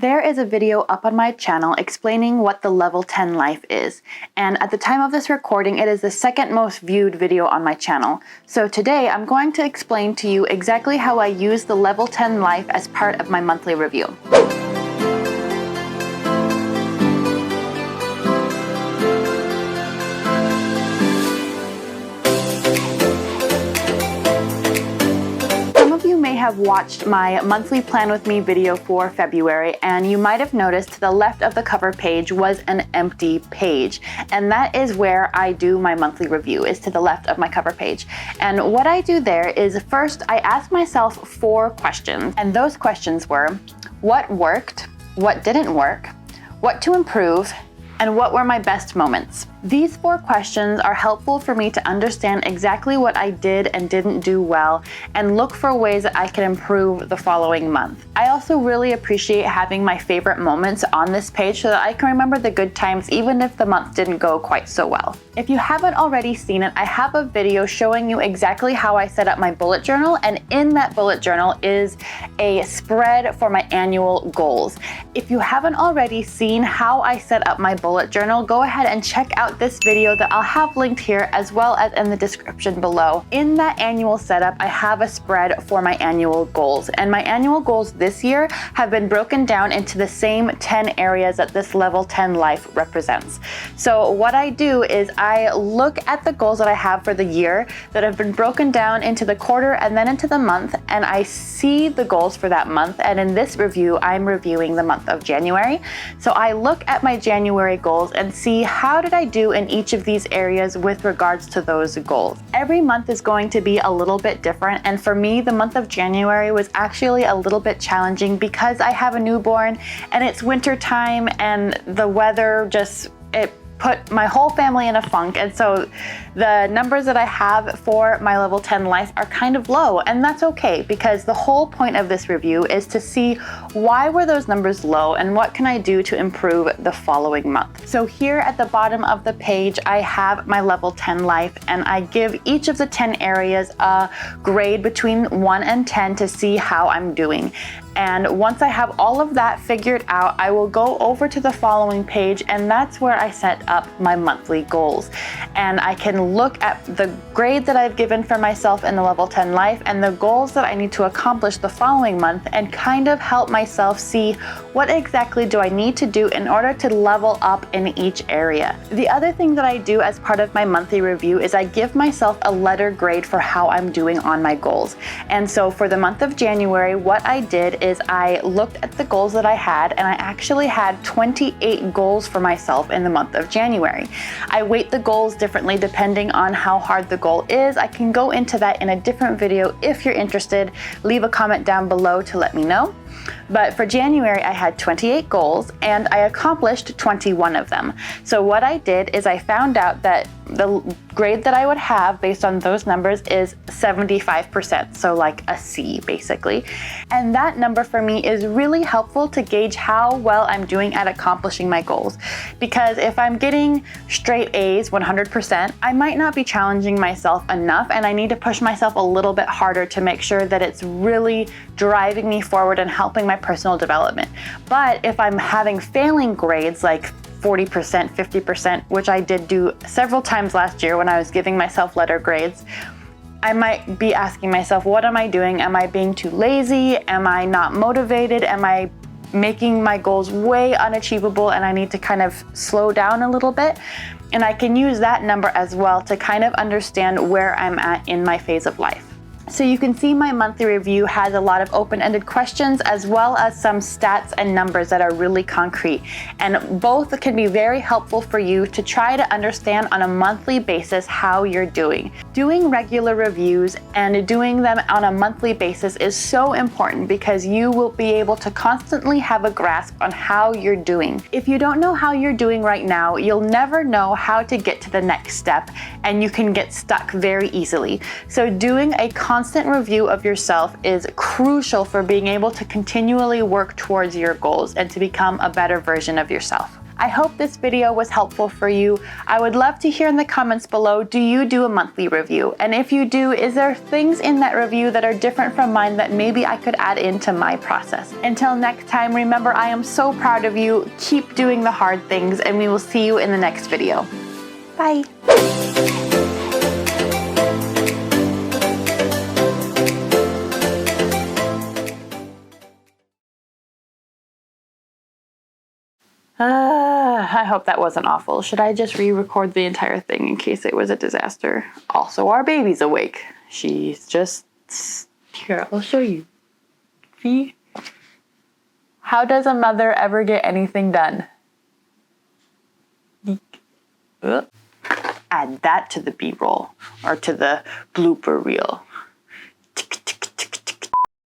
There is a video up on my channel explaining what the Level 10 life is, and at the time of this recording it is the second most viewed video on my channel. So today I'm going to explain to you exactly how I use the Level 10 life as part of my monthly review. Have watched my monthly plan with me video for February, and you might have noticed to the left of the cover page was an empty page, and that is where I do my monthly review, is to the left of my cover page. And what I do there is, first I ask myself 4 questions, and those questions were: what worked, what didn't work, what to improve, and what were my best moments. These 4 questions are helpful for me to understand exactly what I did and didn't do well, and look for ways that I can improve the following month. I also really appreciate having my favorite moments on this page so that I can remember the good times even if the month didn't go quite so well. If you haven't already seen it, I have a video showing you exactly how I set up my bullet journal, and in that bullet journal is a spread for my annual goals. If you haven't already seen how I set up my bullet journal, go ahead and check out this video that I'll have linked here as well as in the description below. In that annual setup, I have a spread for my annual goals, and my annual goals this year have been broken down into the same 10 areas that this Level 10 life represents. So what I do is I look at the goals that I have for the year that have been broken down into the quarter and then into the month, and I see the goals for that month. And in this review, I'm reviewing the month of January. So I look at my January goals and see how did I do in each of these areas with regards to those goals. Every month is going to be a little bit different, and for me the month of January was actually a little bit challenging because I have a newborn and it's winter time and the weather it put my whole family in a funk, and so the numbers that I have for my Level 10 life are kind of low, and that's okay because the whole point of this review is to see why were those numbers low and what can I do to improve the following month. So here at the bottom of the page I have my Level 10 life, and I give each of the 10 areas a grade between 1 and 10 to see how I'm doing. And once I have all of that figured out, I will go over to the following page, and that's where I set up my monthly goals. And I can look at the grade that I've given for myself in the Level 10 life and the goals that I need to accomplish the following month, and kind of help myself see what exactly do I need to do in order to level up in each area. The other thing that I do as part of my monthly review is I give myself a letter grade for how I'm doing on my goals. And so for the month of January, what I did is I looked at the goals that I had, and I actually had 28 goals for myself in the month of January. I weight the goals differently depending on how hard the goal is. I can go into that in a different video if you're interested. Leave a comment down below to let me know. But for January, I had 28 goals and I accomplished 21 of them. So what I did is I found out that the grade that I would have based on those numbers is 75%, so like a C basically. And that number for me is really helpful to gauge how well I'm doing at accomplishing my goals. Because if I'm getting straight A's 100%, I might not be challenging myself enough, and I need to push myself a little bit harder to make sure that it's really driving me forward and helping my personal development. But if I'm having failing grades like 40%, 50%, which I did do several times last year when I was giving myself letter grades, I might be asking myself, what am I doing? Am I being too lazy? Am I not motivated? Am I making my goals way unachievable and I need to kind of slow down a little bit? And I can use that number as well to kind of understand where I'm at in my phase of life. So you can see my monthly review has a lot of open-ended questions as well as some stats and numbers that are really concrete. And both can be very helpful for you to try to understand on a monthly basis how you're doing. Doing regular reviews and doing them on a monthly basis is so important because you will be able to constantly have a grasp on how you're doing. If you don't know how you're doing right now, you'll never know how to get to the next step, and you can get stuck very easily. So doing a constant review of yourself is crucial for being able to continually work towards your goals and to become a better version of yourself. I hope this video was helpful for you. I would love to hear in the comments below, do you do a monthly review? And if you do, is there things in that review that are different from mine that maybe I could add into my process? Until next time, remember, I am so proud of you. Keep doing the hard things, and we will see you in the next video. Bye. I hope that wasn't awful. Should I just re-record the entire thing in case it was a disaster? Also, our baby's awake. She's just... Here, I'll show you. See? How does a mother ever get anything done? Add that to the B-roll, or to the blooper reel.